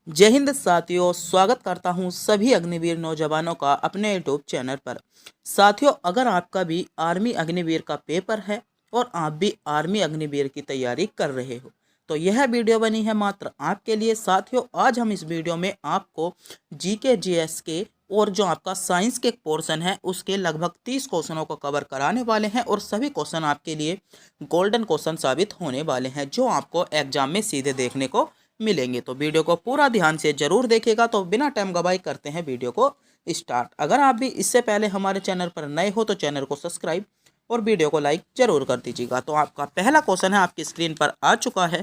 जय हिंद साथियों, स्वागत करता हूं सभी अग्निवीर नौजवानों का अपने यूट्यूब चैनल पर। साथियों, अगर आपका भी आर्मी अग्निवीर का पेपर है और आप भी आर्मी अग्निवीर की तैयारी कर रहे हो तो यह वीडियो बनी है मात्र आपके लिए। साथियों, आज हम इस वीडियो में आपको जीके जीएस के और जो आपका साइंस के पोर्शन है उसके लगभग 30 क्वेश्चनों को कवर कराने वाले हैं और सभी क्वेश्चन आपके लिए गोल्डन क्वेश्चन साबित होने वाले हैं जो आपको एग्जाम में सीधे देखने को मिलेंगे। तो वीडियो को पूरा ध्यान से जरूर देखिएगा। तो बिना टाइम गवाई करते हैं वीडियो को स्टार्ट। अगर आप भी इससे पहले हमारे चैनल पर नए हो तो चैनल को सब्सक्राइब और वीडियो को लाइक जरूर कर दीजिएगा। तो आपका पहला क्वेश्चन है, आपकी स्क्रीन पर आ चुका है।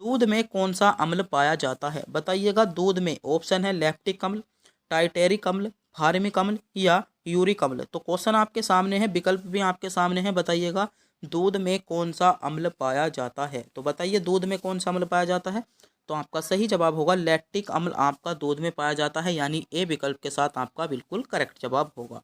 दूध में कौन सा अम्ल पाया जाता है? बताइएगा। दूध में ऑप्शन है लैक्टिक अम्ल, टाइटेरिक अम्ल, फार्मिक अम्ल या यूरिक अम्ल। तो क्वेश्चन आपके सामने है, विकल्प भी आपके सामने है। बताइएगा दूध में कौन सा अम्ल पाया जाता है। तो बताइए दूध में कौन सा अम्ल पाया जाता है। तो आपका सही जवाब होगा लैक्टिक अम्ल आपका दूध में पाया जाता है, यानी ए विकल्प के साथ आपका बिल्कुल करेक्ट जवाब होगा।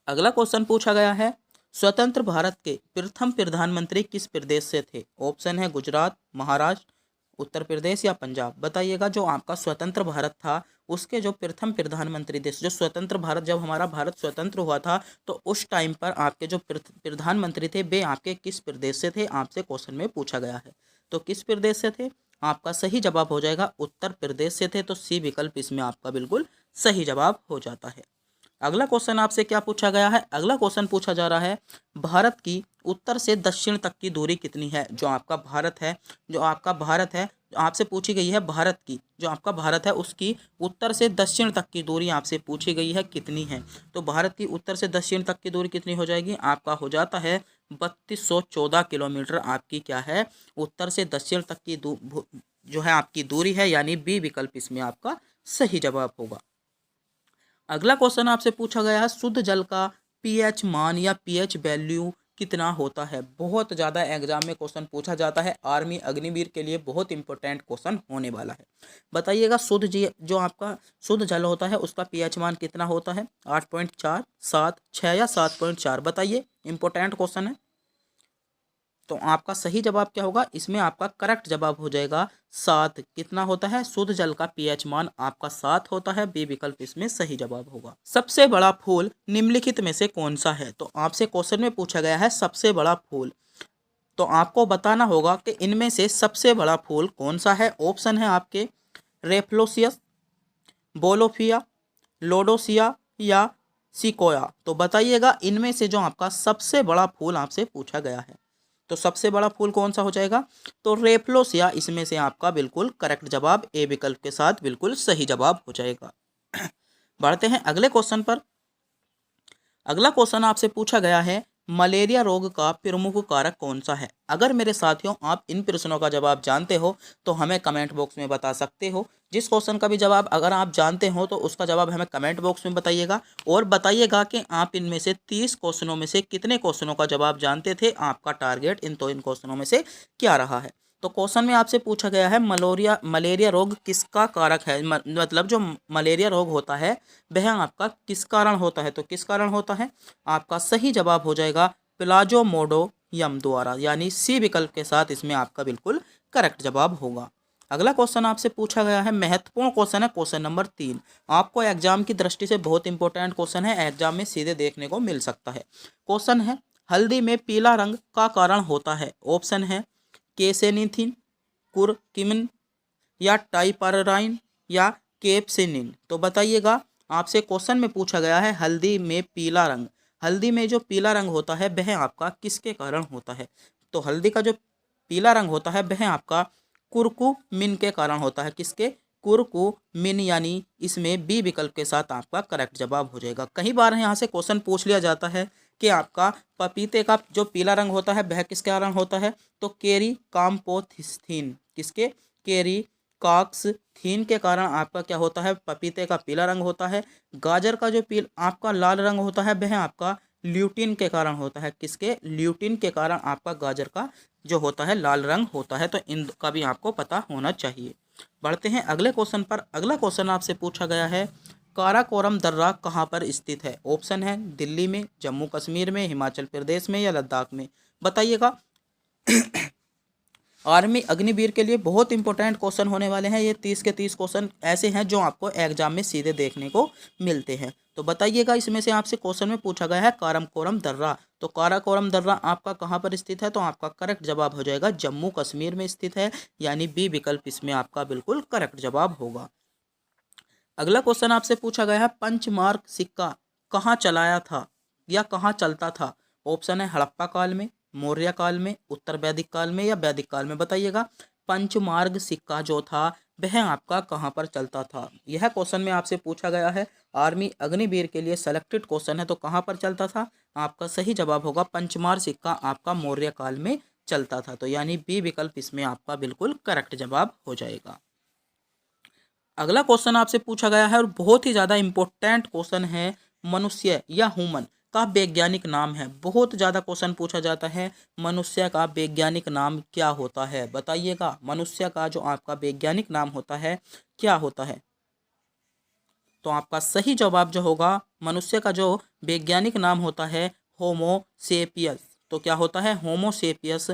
अगला क्वेश्चन पूछा गया है, स्वतंत्र भारत के प्रथम प्रधानमंत्री किस प्रदेश से थे? ऑप्शन है गुजरात, महाराष्ट्र, उत्तर प्रदेश या पंजाब। बताइएगा जो आपका स्वतंत्र भारत था उसके जो प्रथम प्रधानमंत्री थे, जो स्वतंत्र भारत, जब हमारा भारत स्वतंत्र हुआ था तो उस टाइम पर आपके जो प्रधानमंत्री थे वे आपके किस प्रदेश से थे, आपसे क्वेश्चन में पूछा गया है। तो किस प्रदेश से थे? आपका सही जवाब हो जाएगा उत्तर प्रदेश से थे। तो सी विकल्प इसमें आपका बिल्कुल सही जवाब हो जाता है। अगला क्वेश्चन आपसे क्या पूछा गया है? अगला क्वेश्चन पूछा जा रहा है, भारत की उत्तर से दक्षिण तक की दूरी कितनी है? जो आपका भारत है, जो आपका भारत है, आपसे पूछी गई है भारत की, जो आपका भारत है उसकी उत्तर से दक्षिण तक की दूरी आपसे पूछी गई है कितनी है। तो भारत की उत्तर से दक्षिण तक की दूरी कितनी हो जाएगी? आपका हो जाता है 3214 किलोमीटर। आपकी क्या है? उत्तर से दक्षिण तक की जो है आपकी दूरी है, यानी बी विकल्प इसमें आपका सही जवाब होगा। अगला क्वेश्चन आपसे पूछा गया है, शुद्ध जल का पीएच मान या पीएच वैल्यू कितना होता है? बहुत ज़्यादा एग्जाम में क्वेश्चन पूछा जाता है, आर्मी अग्निवीर के लिए बहुत इंपॉर्टेंट क्वेश्चन होने वाला है। बताइएगा शुद्ध जी जो आपका शुद्ध जल होता है उसका पीएच मान कितना होता है? 8.4, 7, 6 या 7.4। बताइए, इंपॉर्टेंट क्वेश्चन है। तो आपका सही जवाब क्या होगा? इसमें आपका करेक्ट जवाब हो जाएगा 7। कितना होता है? शुद्ध जल का पीएच मान आपका 7 होता है। बी विकल्प इसमें सही जवाब होगा। सबसे बड़ा फूल निम्नलिखित में से कौन सा है? तो आपसे क्वेश्चन में पूछा गया है सबसे बड़ा फूल, तो आपको बताना होगा कि इनमें से सबसे बड़ा फूल कौन सा है। ऑप्शन है आपके रेफ्लोसियस, बोलोफिया, लोडोसिया या सिकोया। तो बताइएगा इनमें से जो आपका सबसे बड़ा फूल आपसे पूछा गया है, तो सबसे बड़ा फूल कौन सा हो जाएगा? तो रेफ्लोसिया इसमें से आपका बिल्कुल करेक्ट जवाब ए विकल्प के साथ बिल्कुल सही जवाब हो जाएगा। बढ़ते हैं अगले क्वेश्चन पर। अगला क्वेश्चन आपसे पूछा गया है, मलेरिया रोग का प्रमुख कारक कौन सा है? अगर मेरे साथियों आप इन प्रश्नों का जवाब जानते हो तो हमें कमेंट बॉक्स में बता सकते हो। जिस क्वेश्चन का भी जवाब अगर आप जानते हो तो उसका जवाब हमें कमेंट बॉक्स में बताइएगा और बताइएगा कि आप इनमें से 30 क्वेश्चनों में से कितने क्वेश्चनों का जवाब जानते थे। आपका टारगेट इन क्वेश्चनों में से क्या रहा है। तो क्वेश्चन में आपसे पूछा गया है मलेरिया रोग किसका कारक है, मतलब जो मलेरिया रोग होता है वह आपका किस कारण होता है? तो किस कारण होता है? आपका सही जवाब हो जाएगा प्लाज्मोडियम द्वारा, यानी सी विकल्प के साथ इसमें आपका बिल्कुल करेक्ट जवाब होगा। अगला क्वेश्चन आपसे पूछा गया है, महत्वपूर्ण क्वेश्चन है, क्वेश्चन नंबर 3। आपको एग्जाम की दृष्टि से बहुत इंपॉर्टेंट क्वेश्चन है, एग्जाम में सीधे देखने को मिल सकता है। क्वेश्चन है, हल्दी में पीला रंग का कारण होता है? ऑप्शन है केसेनिथिन, कुरक्यूमिन या टाइपराइन या केपसिनिन। तो बताइएगा, आपसे क्वेश्चन में पूछा गया है हल्दी में पीला रंग, हल्दी में जो पीला रंग होता है वह आपका किसके कारण होता है? तो हल्दी का जो पीला रंग होता है वह आपका कुरकुमिन के कारण होता है। किसके? कुरकुमिन, यानी इसमें बी विकल्प के साथ आपका करेक्ट जवाब हो जाएगा। कई बार यहाँ से क्वेश्चन पूछ लिया जाता है कि आपका पपीते का जो पीला रंग होता है वह किसके कारण होता है? तो केरी काम्पोथिस्थिन, किसके? केरी कॉक्सथीन के कारण आपका क्या होता है? पपीते का पीला रंग होता है। गाजर का जो आपका लाल रंग होता है वह आपका ल्यूटिन के कारण होता है। किसके? ल्यूटिन के कारण आपका गाजर का जो होता है लाल रंग होता है। तो इनका भी आपको पता होना चाहिए। बढ़ते हैं अगले क्वेश्चन पर। अगला क्वेश्चन आपसे पूछा गया है, काराकोरम दर्रा कहाँ पर स्थित है? ऑप्शन है दिल्ली में, जम्मू कश्मीर में, हिमाचल प्रदेश में या लद्दाख में। बताइएगा। आर्मी अग्निवीर के लिए बहुत इंपॉर्टेंट क्वेश्चन होने वाले हैं। ये 30 के 30 क्वेश्चन ऐसे हैं जो आपको एग्जाम में सीधे देखने को मिलते हैं। तो बताइएगा, इसमें से आपसे क्वेश्चन में पूछा गया है काराकोरम दर्रा, तो काराकोरम दर्रा आपका कहाँ पर स्थित है? तो आपका करेक्ट जवाब हो जाएगा जम्मू कश्मीर में स्थित है, यानी बी विकल्प इसमें आपका बिल्कुल करेक्ट जवाब होगा। अगला क्वेश्चन आपसे पूछा गया है पंचमार्क सिक्का कहाँ चलाया था या कहाँ चलता था? ऑप्शन है हड़प्पा काल में, मौर्य काल में, उत्तर वैदिक काल में या वैदिक काल में। बताइएगा, पंचमार्ग सिक्का जो था वह आपका कहाँ पर चलता था? यह क्वेश्चन में आपसे पूछा गया है, आर्मी अग्निवीर के लिए सेलेक्टेड क्वेश्चन है। तो कहाँ पर चलता था? आपका सही जवाब होगा पंचमार्ग सिक्का आपका मौर्य काल में चलता था, तो यानी बी विकल्प इसमें आपका बिल्कुल करेक्ट जवाब हो जाएगा। अगला क्वेश्चन आपसे पूछा गया है और बहुत ही ज़्यादा इंपॉर्टेंट क्वेश्चन है, मनुष्य या ह्यूमन का वैज्ञानिक नाम है। बहुत ज़्यादा क्वेश्चन पूछा जाता है, मनुष्य का वैज्ञानिक नाम क्या होता है? बताइएगा, मनुष्य का जो आपका वैज्ञानिक नाम होता है क्या होता है? तो आपका सही जवाब जो होगा, मनुष्य का जो वैज्ञानिक नाम होता है होमोसेपियस। तो क्या होता है? होमोसेपियस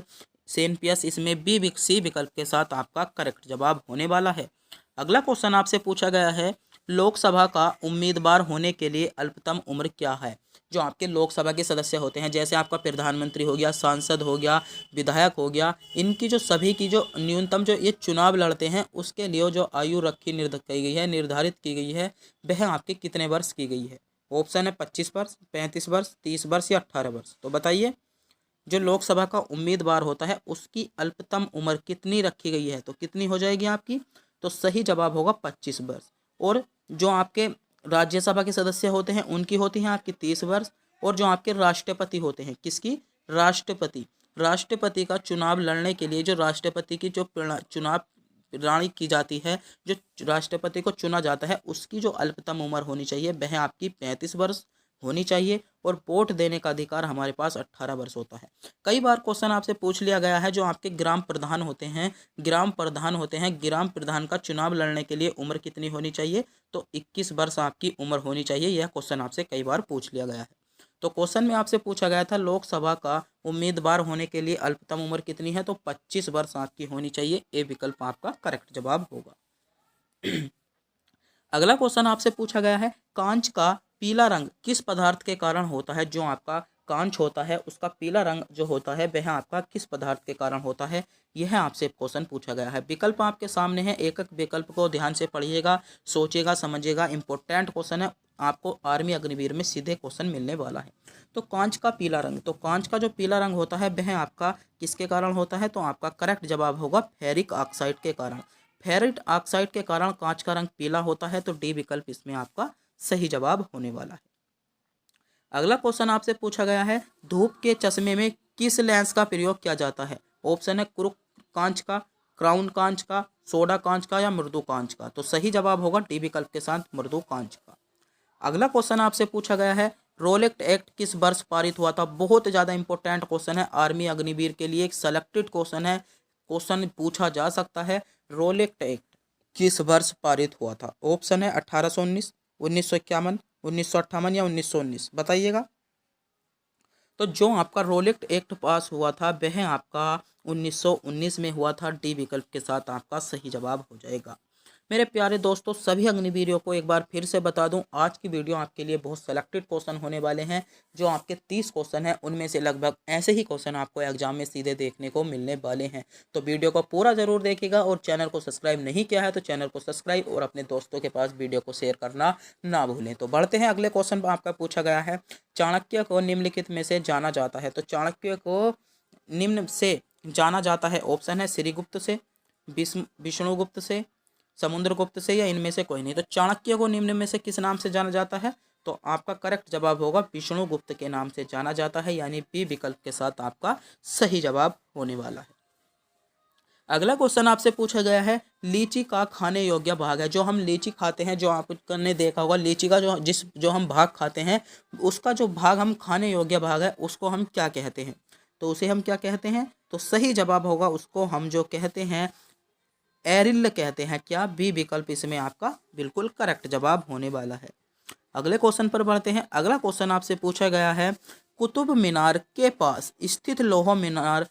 सेपियस, इसमें सी विकल्प के साथ आपका करेक्ट जवाब होने वाला है। अगला क्वेश्चन आपसे पूछा गया है, लोकसभा का उम्मीदवार होने के लिए अल्पतम उम्र क्या है? जो आपके लोकसभा के सदस्य होते हैं, जैसे आपका प्रधानमंत्री हो गया, सांसद हो गया, विधायक हो गया, इनकी जो सभी की जो न्यूनतम जो ये चुनाव लड़ते हैं उसके लिए जो आयु रखी निर्धारित की गई है वह आपके कितने वर्ष की गई है? ऑप्शन है 25 वर्ष, 35 वर्ष, 30 वर्ष या 18 वर्ष। तो बताइए, जो लोकसभा का उम्मीदवार होता है उसकी अल्पतम उम्र कितनी रखी गई है? तो कितनी हो जाएगी आपकी? तो सही जवाब होगा 25 वर्ष। और जो आपके राज्यसभा के सदस्य होते हैं उनकी होती हैं आपकी 30 वर्ष। और जो आपके राष्ट्रपति होते हैं, किसकी? राष्ट्रपति का चुनाव लड़ने के लिए जो राष्ट्रपति की जो चुनाव प्रणाली की जाती है, जो राष्ट्रपति को चुना जाता है, उसकी जो अल्पतम उम्र होनी चाहिए वह आपकी 35 वर्ष होनी चाहिए। और वोट देने का अधिकार हमारे पास 18 वर्ष होता है। कई बार क्वेश्चन आपसे पूछ लिया गया है, जो आपके ग्राम प्रधान होते हैं, ग्राम प्रधान का चुनाव लड़ने के लिए उम्र कितनी होनी चाहिए? तो 21 वर्ष आपकी उम्र होनी चाहिए। यह क्वेश्चन आपसे कई बार पूछ लिया गया है। तो क्वेश्चन में आपसे पूछा गया था, लोकसभा का उम्मीदवार होने के लिए अल्पतम उम्र कितनी है? तो 25 वर्ष आपकी होनी चाहिए। ए विकल्प आपका करेक्ट जवाब होगा। अगला क्वेश्चन आपसे पूछा गया है, कांच का पीला रंग किस पदार्थ के कारण होता है? जो आपका कांच होता है उसका पीला रंग जो होता है वह आपका किस पदार्थ के कारण होता है? यह आपसे क्वेश्चन पूछा गया है। विकल्प आपके सामने है, एक एक विकल्प को ध्यान से पढ़िएगा, सोचिएगा, समझिएगा। इंपॉर्टेंट क्वेश्चन है, आपको आर्मी अग्निवीर में सीधे क्वेश्चन मिलने वाला है। तो कांच का पीला रंग, तो कांच का जो पीला रंग होता है वह आपका किसके कारण होता है? तो आपका करेक्ट जवाब होगा फेरिक ऑक्साइड के कारण। फेरिक ऑक्साइड के कारण कांच का रंग पीला होता है। तो डी विकल्प इसमें आपका सही जवाब होने वाला है। अगला क्वेश्चन आपसे पूछा गया है, धूप के चश्मे में किस लेंस का प्रयोग किया जाता है? ऑप्शन है क्रूक कांच का, क्राउन कांच का, सोडा कांच का या मृदु कांच का। तो सही जवाब होगा डी विकल्प के साथ मृदु कांच का। अगला क्वेश्चन आपसे पूछा गया है, रोलेक्ट एक्ट किस वर्ष पारित हुआ था? बहुत ज़्यादा इंपॉर्टेंट क्वेश्चन है, आर्मी अग्निवीर के लिए एक सेलेक्टेड क्वेश्चन है। क्वेश्चन पूछा जा सकता है, रोलेक्ट एक्ट किस वर्ष पारित हुआ था? ऑप्शन है 1819, 1951, 1958 या 1919। बताइएगा। तो जो आपका रोलेक्ट एक्ट पास हुआ था वह आपका 1919 में हुआ था। डी विकल्प के साथ आपका सही जवाब हो जाएगा। मेरे प्यारे दोस्तों, सभी अग्निवीरों को एक बार फिर से बता दूं, आज की वीडियो आपके लिए बहुत सेलेक्टेड क्वेश्चन होने वाले हैं। जो आपके 30 क्वेश्चन हैं उनमें से लगभग ऐसे ही क्वेश्चन आपको एग्जाम में सीधे देखने को मिलने वाले हैं। तो वीडियो को पूरा जरूर देखिएगा, और चैनल को सब्सक्राइब नहीं किया है तो चैनल को सब्सक्राइब और अपने दोस्तों के पास वीडियो को शेयर करना ना भूलें। तो बढ़ते हैं, अगले क्वेश्चन पर आपका पूछा गया है, चाणक्य को निम्नलिखित में से जाना जाता है? तो चाणक्य को निम्न से जाना जाता है, ऑप्शन है श्रीगुप्त से, विष्णुगुप्त से, समुद्रगुप्त से या इनमें से कोई नहीं। तो चाणक्य को निम्न में से किस नाम से जाना जाता है? तो आपका करेक्ट जवाब होगा विष्णुगुप्त के नाम से जाना जाता है, यानी बी विकल्प के साथ आपका सही जवाब होने वाला है। अगला क्वेश्चन आपसे पूछा गया है, लीची का खाने योग्य भाग है? जो हम लीची खाते हैं, जो आपने देखा होगा, लीची का जो हम भाग खाते हैं उसका जो भाग हम खाने योग्य भाग है उसको हम क्या कहते हैं? तो उसे हम क्या कहते हैं? तो सही जवाब होगा, उसको हम जो कहते हैं एरिल कहते हैं। क्या? बी विकल्प इसमें आपका बिल्कुल करेक्ट जवाब होने वाला है। अगले क्वेश्चन पर बढ़ते हैं। अगला क्वेश्चन आपसे पूछा गया है, कुतुब मीनार के पास स्थित लोह मीनार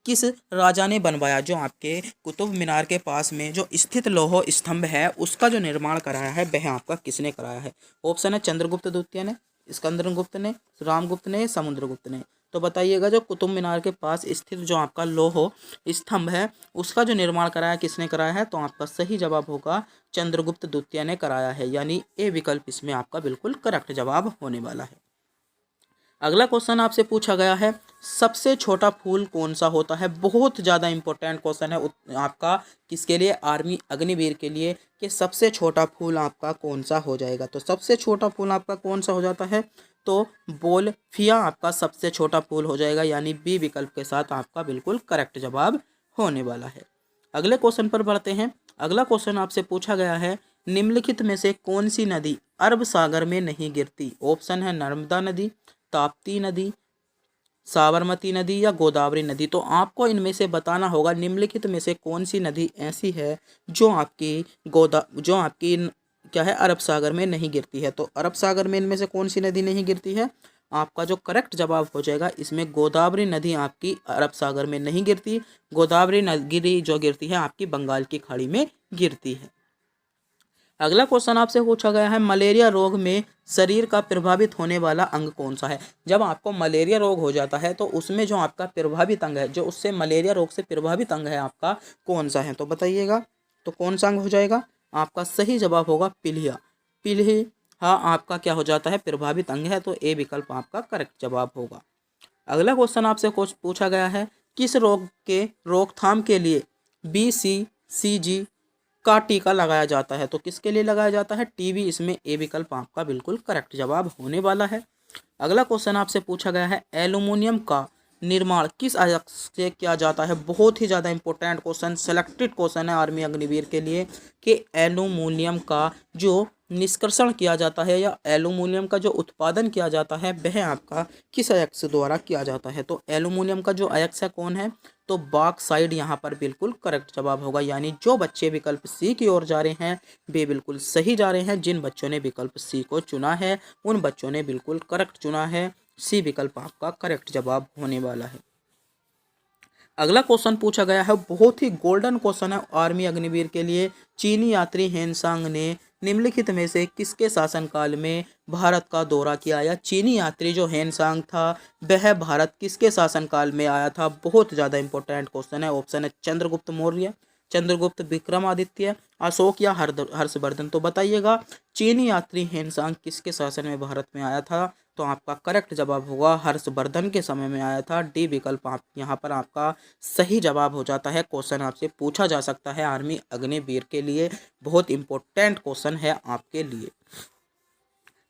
किस राजा ने बनवाया? जो आपके कुतुब मीनार के पास में जो स्थित लौह स्तंभ है उसका जो निर्माण कराया है वह आपका किसने कराया है? ऑप्शन है चंद्रगुप्त द्वितीय ने, स्कंदरगुप्त ने, रामगुप्त ने, समुद्रगुप्त ने। तो बताइएगा जो कुतुब मीनार के पास स्थित जो आपका लौह स्तंभ है उसका जो निर्माण कराया किसने कराया है? तो आपका सही जवाब होगा चंद्रगुप्त द्वितीय ने कराया है, यानी ए विकल्प इसमें आपका बिल्कुल करेक्ट जवाब होने वाला है। अगला क्वेश्चन आपसे पूछा गया है सबसे छोटा फूल कौन सा होता है? बहुत ज़्यादा इंपॉर्टेंट क्वेश्चन है आपका किसके लिए? आर्मी अग्निवीर के लिए, कि सबसे छोटा फूल आपका कौन सा हो जाएगा। तो सबसे छोटा फूल आपका कौन सा हो जाता है? तो बोलफिया आपका सबसे छोटा फूल हो जाएगा, यानी बी विकल्प के साथ आपका बिल्कुल करेक्ट जवाब होने वाला है। अगले क्वेश्चन पर बढ़ते हैं। अगला क्वेश्चन आपसे पूछा गया है निम्नलिखित में से कौन सी नदी अरब सागर में नहीं गिरती? ऑप्शन है नर्मदा नदी, ताप्ती नदी, साबरमती नदी या गोदावरी नदी। तो आपको इनमें से बताना होगा निम्नलिखित में से कौन सी नदी ऐसी है जो आपकी क्या है अरब सागर में नहीं गिरती है। तो अरब सागर में इनमें से कौन सी नदी नहीं गिरती है? आपका जो करेक्ट जवाब हो जाएगा इसमें गोदावरी नदी आपकी अरब सागर में नहीं गिरती। गोदावरी नदी जो गिरती है आपकी बंगाल की खाड़ी में गिरती है। अगला क्वेश्चन आपसे पूछा गया है मलेरिया रोग में शरीर का प्रभावित होने वाला अंग कौन सा है? जब आपको मलेरिया रोग हो जाता है तो उसमें जो आपका प्रभावित अंग है, जो उससे मलेरिया रोग से प्रभावित अंग है आपका कौन सा है? तो बताइएगा तो कौन सा अंग हो जाएगा? आपका सही जवाब होगा पिलिया। पिलिया आपका क्या हो जाता है? प्रभावित अंग है, तो ए विकल्प आपका करेक्ट जवाब होगा। अगला क्वेश्चन आपसे पूछा गया है किस रोग के रोकथाम के लिए BCG का टीका लगाया जाता है? तो किसके लिए लगाया जाता है? टीबी। इसमें ए विकल्प आपका बिल्कुल करेक्ट जवाब होने वाला है। अगला क्वेश्चन आपसे पूछा गया है एल्यूमिनियम का निर्माण किस अयस्क से किया जाता है? बहुत ही ज़्यादा इंपॉर्टेंट क्वेश्चन, सेलेक्टेड क्वेश्चन है आर्मी अग्निवीर के लिए कि एल्यूमिनियम का जो निष्कर्षण किया जाता है या एल्यूमिनियम का जो उत्पादन किया जाता है वह आपका किस अयस्क द्वारा किया जाता है? तो एल्यूमिनियम का जो अयस्क है कौन है? तो बॉक्साइट यहाँ पर बिल्कुल करेक्ट जवाब होगा, यानी जो बच्चे विकल्प सी की ओर जा रहे हैं वे बिल्कुल सही जा रहे हैं। जिन बच्चों ने विकल्प सी को चुना है उन बच्चों ने बिल्कुल करेक्ट चुना है। सी विकल्प आपका करेक्ट जवाब होने वाला है। अगला क्वेश्चन पूछा गया है बहुत ही गोल्डन क्वेश्चन है आर्मी अग्निवीर के लिए। चीनी यात्री हेनसांग ने निम्नलिखित में से किसके शासनकाल में भारत का दौरा किया? या चीनी यात्री जो हेनसांग था वह भारत किसके शासनकाल में आया था? बहुत ज़्यादा इंपॉर्टेंट क्वेश्चन है। ऑप्शन है चंद्रगुप्त मौर्य, चंद्रगुप्त विक्रमादित्य, अशोक या हर्षवर्धन। तो बताइएगा चीनी यात्री हेनसांग किसके शासन में भारत में आया था? तो आपका करेक्ट जवाब होगा हर्षवर्धन के समय में आया था। डी विकल्प आप यहाँ पर आपका सही जवाब हो जाता है। क्वेश्चन आपसे पूछा जा सकता है आर्मी अग्निवीर के लिए, बहुत इंपॉर्टेंट क्वेश्चन है आपके लिए।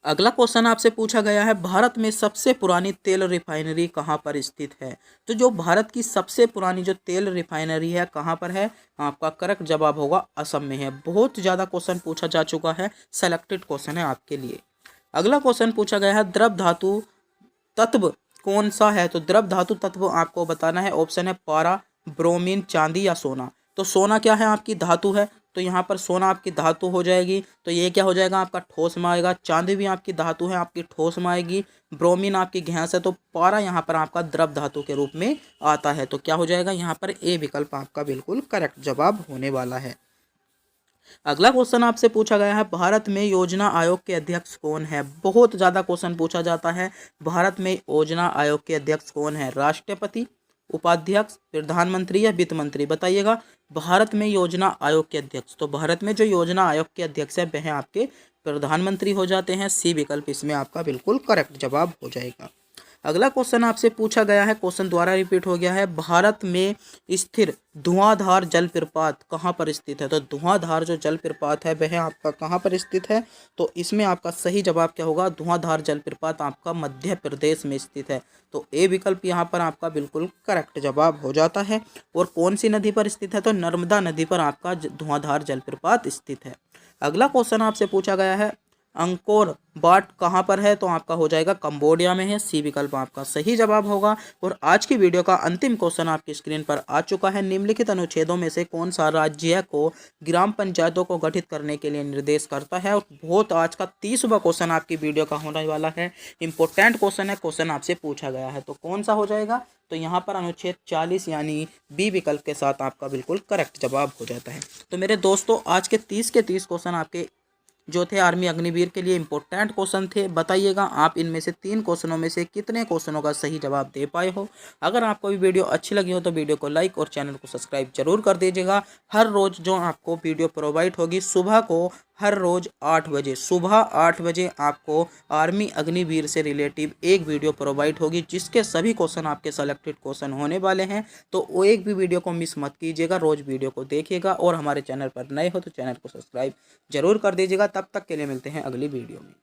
अगला क्वेश्चन आपसे पूछा गया है भारत में सबसे पुरानी तेल रिफाइनरी कहाँ पर स्थित है? तो जो भारत की सबसे पुरानी जो तेल रिफाइनरी है कहाँ पर है? आपका करेक्ट जवाब होगा असम में है। बहुत ज़्यादा क्वेश्चन पूछा जा चुका है, सेलेक्टेड क्वेश्चन है आपके लिए। अगला क्वेश्चन पूछा गया है द्रव धातु तत्व कौन सा है? तो द्रव धातु तत्व आपको बताना है। ऑप्शन है पारा, ब्रोमीन, चांदी या सोना। तो सोना क्या है? आपकी धातु है, तो यहाँ पर सोना आपकी धातु हो जाएगी, तो ये क्या हो जाएगा? आपका ठोस में आएगा। चांदी भी आपकी धातु है, आपकी ठोस में आएगी। ब्रोमीन आपकी गैस है, तो पारा यहाँ पर आपका द्रव धातु के रूप में आता है। तो क्या हो जाएगा? यहाँ पर ए विकल्प आपका बिल्कुल करेक्ट जवाब होने वाला है। अगला क्वेश्चन आपसे पूछा गया है भारत में योजना आयोग के अध्यक्ष कौन है? बहुत ज़्यादा क्वेश्चन पूछा जाता है भारत में योजना आयोग के अध्यक्ष कौन है? राष्ट्रपति, उपाध्यक्ष, प्रधानमंत्री या वित्त मंत्री? बताइएगा भारत में योजना आयोग के अध्यक्ष। तो भारत में जो योजना आयोग के अध्यक्ष है वह आपके प्रधानमंत्री हो जाते हैं। सी विकल्प इसमें आपका बिल्कुल करेक्ट जवाब हो जाएगा। अगला क्वेश्चन आपसे पूछा गया है, क्वेश्चन दोबारा रिपीट हो गया है, भारत में स्थिर धुआंधार जलप्रपात कहाँ पर स्थित है? तो धुआंधार जो जलप्रपात है वह आपका कहाँ पर स्थित है? तो इसमें आपका सही जवाब क्या होगा? धुआंधार जलप्रपात आपका मध्य प्रदेश में स्थित है। तो ए विकल्प यहाँ पर आपका बिल्कुल करेक्ट जवाब हो जाता है। और कौन सी नदी पर स्थित है? तो नर्मदा नदी पर आपका धुआंधार जलप्रपात स्थित है। अगला क्वेश्चन आपसे पूछा गया है अंकोर वाट कहाँ पर है, तो आपका हो जाएगा कंबोडिया में है। सी विकल्प आपका सही जवाब होगा। और आज की वीडियो का अंतिम क्वेश्चन आपकी स्क्रीन पर आ चुका है। निम्नलिखित अनुच्छेदों में से कौन सा राज्य को ग्राम पंचायतों को गठित करने के लिए निर्देश करता है। और बहुत आज का 30वां क्वेश्चन आपकी वीडियो का होने वाला है। इंपॉर्टेंट क्वेश्चन है, क्वेश्चन आपसे पूछा गया है, तो कौन सा हो जाएगा, तो यहाँ पर अनुच्छेद 40 यानी बी विकल्प के साथ आपका बिल्कुल करेक्ट जवाब हो जाता है। तो मेरे दोस्तों, आज के 30 के 30 क्वेश्चन आपके जो थे आर्मी अग्निवीर के लिए इंपॉर्टेंट क्वेश्चन थे। बताइएगा आप इनमें से 3 क्वेश्चनों में से कितने क्वेश्चनों का सही जवाब दे पाए हो। अगर आपको भी वीडियो अच्छी लगी हो तो वीडियो को लाइक और चैनल को सब्सक्राइब जरूर कर दीजिएगा। हर रोज़ जो आपको वीडियो प्रोवाइड होगी सुबह को, हर रोज़ 8 बजे, सुबह 8 बजे आपको आर्मी अग्निवीर से रिलेटिव एक वीडियो प्रोवाइड होगी, जिसके सभी क्वेश्चन आपके सेलेक्टेड क्वेश्चन होने वाले हैं। तो वो एक भी वीडियो को मिस मत कीजिएगा, रोज़ वीडियो को देखिएगा। और हमारे चैनल पर नए हो तो चैनल को सब्सक्राइब जरूर कर दीजिएगा। तब तक के लिए मिलते हैं अगली वीडियो में।